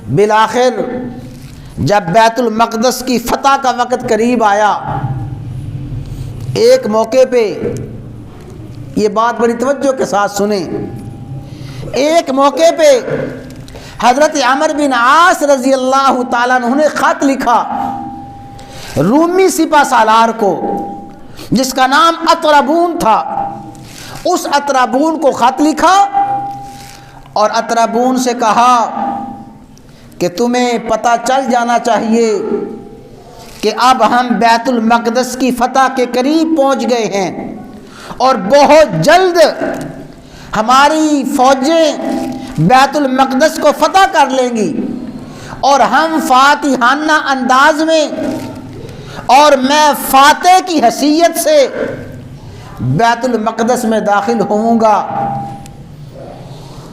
بالآخر جب بیت المقدس کی فتح کا وقت قریب آیا، ایک موقع پہ، یہ بات بڑی توجہ کے ساتھ سنیں، ایک موقع پہ حضرت عمرو بن عاص رضی اللہ تعالیٰ عنہ نے خط لکھا رومی سپہ سالار کو، جس کا نام اطرابون تھا۔ اس اطرابون کو خط لکھا اور اطرابون سے کہا کہ تمہیں پتہ چل جانا چاہیے کہ اب ہم بیت المقدس کی فتح کے قریب پہنچ گئے ہیں اور بہت جلد ہماری فوجیں بیت المقدس کو فتح کر لیں گی، اور ہم فاتحانہ انداز میں اور میں فاتح کی حیثیت سے بیت المقدس میں داخل ہوں گا۔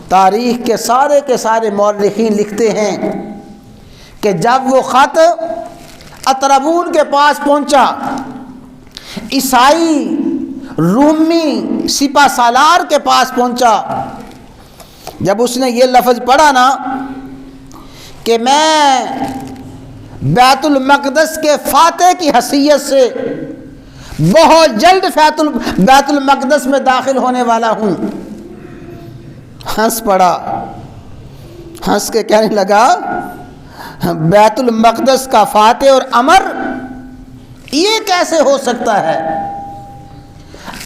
تاریخ کے سارے مورخین لکھتے ہیں کہ جب وہ خط اطرابون کے پاس پہنچا، عیسائی رومی سپہ سالار کے پاس پہنچا، جب اس نے یہ لفظ پڑھا نا کہ میں بیت المقدس کے فاتح کی حیثیت سے بہت جلد بیت المقدس میں داخل ہونے والا ہوں، ہنس پڑا، ہنس کے کہنے لگا بیت المقدس کا فاتح اور امر، یہ کیسے ہو سکتا ہے؟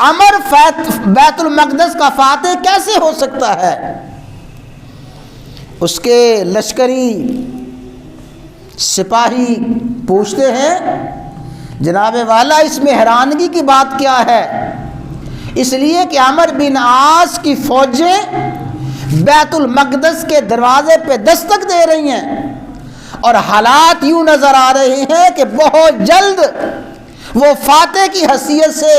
امر بیت المقدس کا فاتح کیسے ہو سکتا ہے؟ اس کے لشکری سپاہی پوچھتے ہیں جناب والا اس میں حیرانگی کی بات کیا ہے؟ اس لیے کہ عمرو بن عاص کی فوجیں بیت المقدس کے دروازے پہ دستک دے رہی ہیں اور حالات یوں نظر آ رہے ہیں کہ بہت جلد وہ فاتح کی حیثیت سے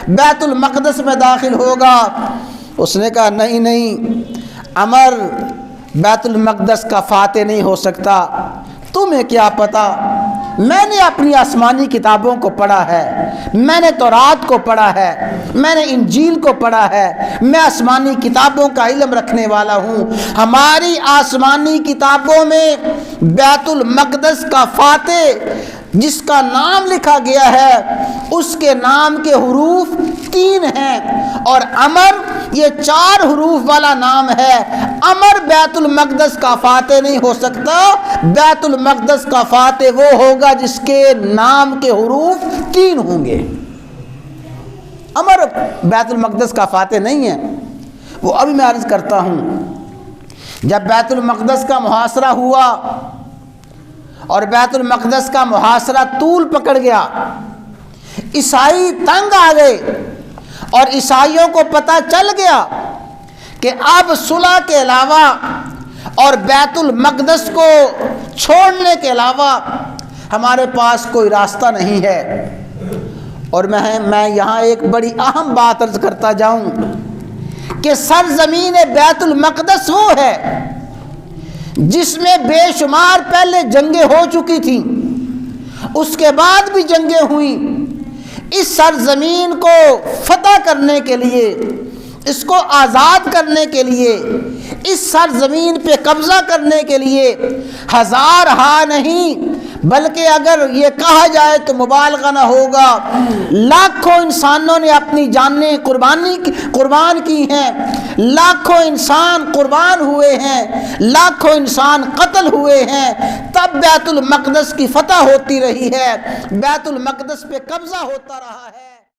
بیت المقدس میں داخل ہوگا۔ اس نے کہا نہیں، عمر بیت المقدس کا فاتح نہیں ہو سکتا، تمہیں کیا پتا؟ میں نے اپنی آسمانی کتابوں کو پڑھا ہے، میں نے تورات کو پڑھا ہے، میں نے انجیل کو پڑھا ہے، میں آسمانی کتابوں کا علم رکھنے والا ہوں۔ ہماری آسمانی کتابوں میں بیت المقدس کا فاتح جس کا نام لکھا گیا ہے اس کے نام کے حروف 3 ہیں، اور امر یہ 4 حروف والا نام ہے۔ امر بیت المقدس کا فاتح نہیں ہو سکتا، بیت المقدس کا فاتح وہ ہوگا جس کے نام کے حروف 3 ہوں گے۔ امر بیت المقدس کا فاتح نہیں ہے۔ وہ ابھی میں عرض کرتا ہوں، جب بیت المقدس کا محاصرہ ہوا اور بیت المقدس کا محاصرہ طول پکڑ گیا، عیسائی تنگ آ گئے اور عیسائیوں کو پتہ چل گیا کہ اب صلح کے علاوہ اور بیت المقدس کو چھوڑنے کے علاوہ ہمارے پاس کوئی راستہ نہیں ہے۔ اور میں یہاں ایک بڑی اہم بات عرض کرتا جاؤں کہ سرزمین بیت المقدس وہ ہے جس میں بے شمار پہلے جنگیں ہو چکی تھیں، اس کے بعد بھی جنگیں ہوئیں۔ اس سرزمین کو فتح کرنے کے لیے، اس کو آزاد کرنے کے لیے، اس سرزمین پہ قبضہ کرنے کے لیے ہزار ہاں نہیں بلکہ اگر یہ کہا جائے تو مبالغہ نہ ہوگا، لاکھوں انسانوں نے اپنی جانیں قربان کی ہیں، لاکھوں انسان قربان ہوئے ہیں، لاکھوں انسان قتل ہوئے ہیں، تب بیت المقدس کی فتح ہوتی رہی ہے، بیت المقدس پہ قبضہ ہوتا رہا ہے۔